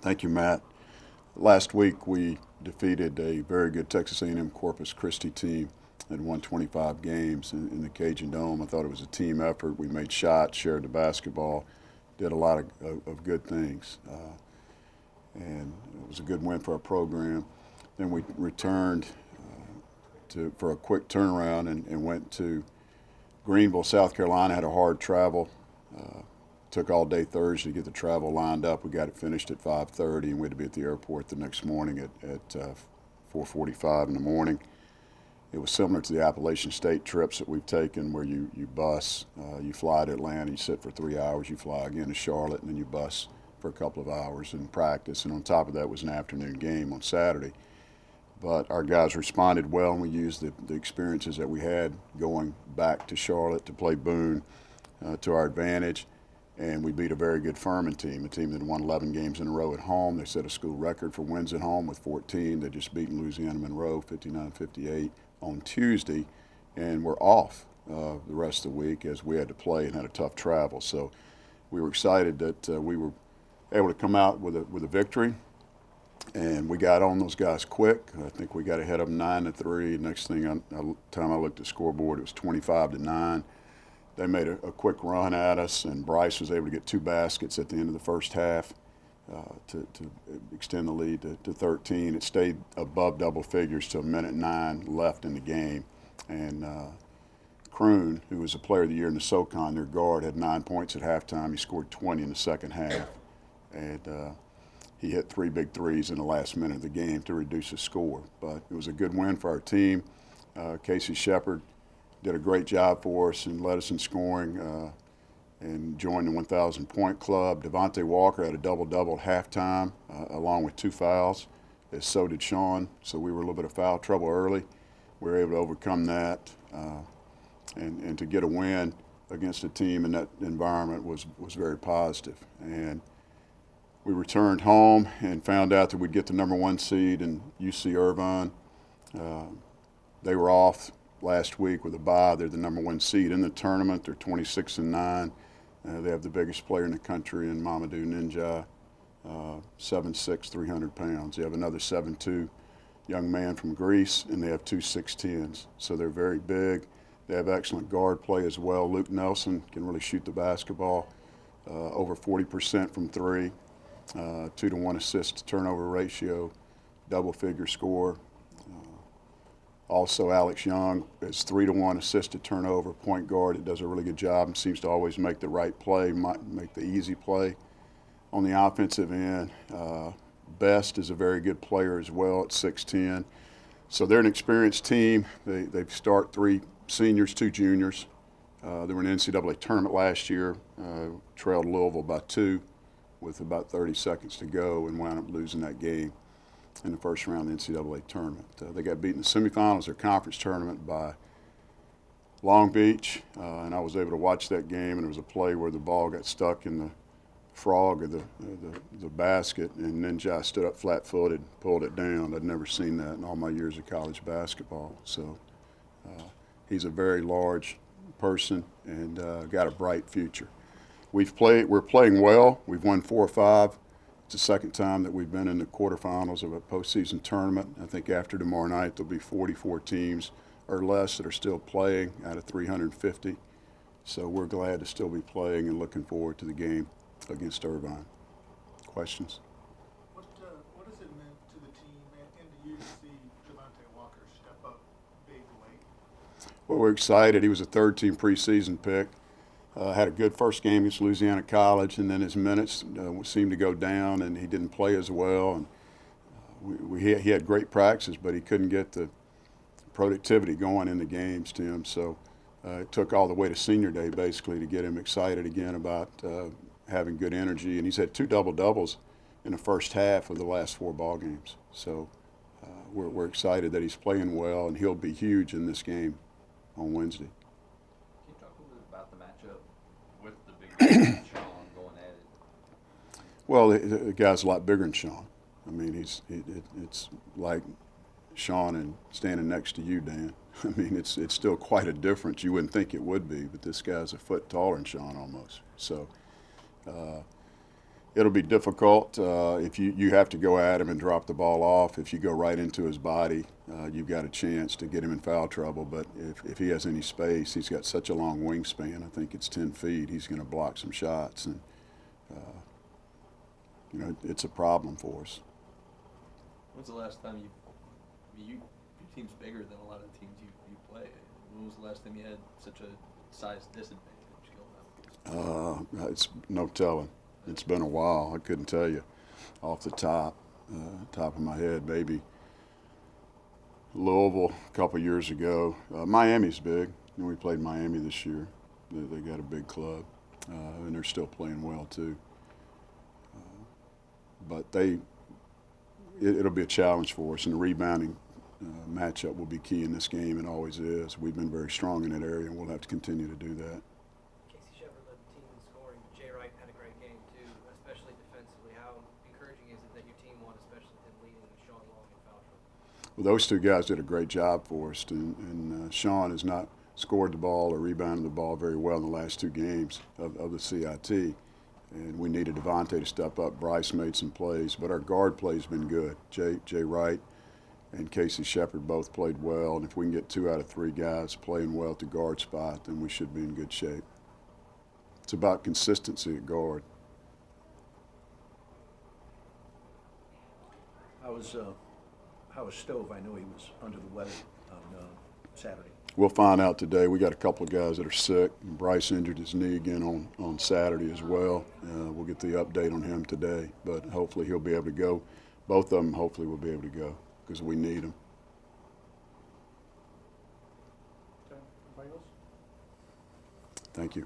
Thank you, Matt. Last week we defeated a very good Texas A&M Corpus Christi team and won 25 games in the Cajun Dome. I thought it was a team effort. We made shots, shared the basketball, did a lot of good things, and it was a good win for our program. Then we returned for a quick turnaround and went to Greenville, South Carolina. Had a hard travel. Took all day Thursday to get the travel lined up. We got it finished at 5:30, and we had to be at the airport the next morning at 4:45 in the morning. It was similar to the Appalachian State trips that we've taken, where you bus, you fly to Atlanta, you sit for 3 hours, you fly again to Charlotte, and then you bus for a couple of hours and practice. And on top of that was an afternoon game on Saturday. But our guys responded well, and we used the experiences that we had going back to Charlotte to play Boone to our advantage. And we beat a very good Furman team, a team that won 11 games in a row at home. They set a school record for wins at home with 14. They just beat Louisiana Monroe 59-58 on Tuesday, and we're off the rest of the week as we had to play and had a tough travel. So we were excited that we were able to come out with a victory, and we got on those guys quick. I think we got ahead of them 9-3. Next time I looked at the scoreboard, it was 25-9. They made a quick run at us, and Bryce was able to get 2 baskets at the end of the first half to extend the lead to 13. It stayed above double figures till 1:09 left in the game. And Kroon, who was a player of the year in the SoCon, their guard, had 9 points at halftime. He scored 20 in the second half. And he hit 3 big threes in the last minute of the game to reduce the score. But it was a good win for our team. Casey Shepard did a great job for us and led us in scoring and joined the 1,000-point club. Devontae Walker had a double-double at halftime along with 2 fouls, as so did Sean. So we were a little bit of foul trouble early. We were able to overcome that and to get a win against a team in that environment was very positive. And we returned home and found out that we'd get the number 1 seed in UC-Irvine. They were off last week with a bye. They're the number 1 seed in the tournament. They're 26-9. They have the biggest player in the country in Mamadou Ninja, 7'6", 300 pounds. They have another 7'2" young man from Greece, and they have 2 6'10s. So they're very big. They have excellent guard play as well. Luke Nelson can really shoot the basketball, over 40% from 3, 2-to-1 assist to turnover ratio, double-figure score. Also, Alex Young is 3-to-1 assist to turnover, point guard. It does a really good job and seems to always make the right play, make the easy play. On the offensive end, Best is a very good player as well at 6'10". So they're an experienced team. They start 3 seniors, 2 juniors. They were in the NCAA tournament last year, trailed Louisville by 2 with about 30 seconds to go and wound up losing that game in the first round of the NCAA tournament. They got beat in the semifinals of their conference tournament by Long Beach, and I was able to watch that game, and there was a play where the ball got stuck in the frog of the basket, and Ninja stood up flat-footed, pulled it down. I'd never seen that in all my years of college basketball. So he's a very large person and got a bright future. We're playing well. We've won 4 or 5. It's the second time that we've been in the quarterfinals of a postseason tournament. I think after tomorrow night there'll be 44 teams or less that are still playing out of 350. So we're glad to still be playing and looking forward to the game against Irvine. Questions? What has it meant to the team and to you to see Devontae Walker step up big late? Well, we're excited. He was a third-team preseason pick. Had a good first game against Louisiana College, and then his minutes seemed to go down, and he didn't play as well. And he had great practices, but he couldn't get the productivity going in the games, Tim. So it took all the way to senior day, basically, to get him excited again about having good energy. And he's had 2 double-doubles in the first half of the last 4 ball games. So we're excited that he's playing well, and he'll be huge in this game on Wednesday. Can you talk a little bit about the matchup with the big guy and Sean going at it? Well, the guy's a lot bigger than Sean. I mean, it's like Sean and standing next to you, Dan. I mean, it's still quite a difference. You wouldn't think it would be, but this guy's a foot taller than Sean almost. So It'll be difficult if you have to go at him and drop the ball off. If you go right into his body, you've got a chance to get him in foul trouble. But if he has any space, he's got such a long wingspan. I think it's 10 feet. He's going to block some shots, and it's a problem for us. When's the last time your team's bigger than a lot of teams you play? When was the last time you had such a size disadvantage going up? It's no telling. It's been a while. I couldn't tell you off the top of my head. Maybe Louisville a couple years ago. Miami's big. We played Miami this year. They got a big club, and they're still playing well too. But it'll be a challenge for us, and the rebounding matchup will be key in this game, and always is. We've been very strong in that area, and we'll have to continue to do that. Casey Shepard led the team in scoring, but Jay Wright had a great game too, especially defensively. How encouraging is it that your team won, especially with him leading and Sean Long in foul trouble? Well, those two guys did a great job for us, and Sean has not scored the ball or rebounded the ball very well in the last two games of the CIT. And we needed Devontae to step up. Bryce made some plays, but our guard play's been good. Jay Wright and Casey Shepard both played well, and if we can get 2 out of 3 guys playing well at the guard spot, then we should be in good shape. It's about consistency at guard. How was Stove? I know he was under the weather on Saturday. We'll find out today. We got a couple of guys that are sick. Bryce injured his knee again on Saturday as well. We'll get the update on him today, but hopefully he'll be able to go. Both of them hopefully will be able to go because we need them. Okay. Anybody else? Thank you.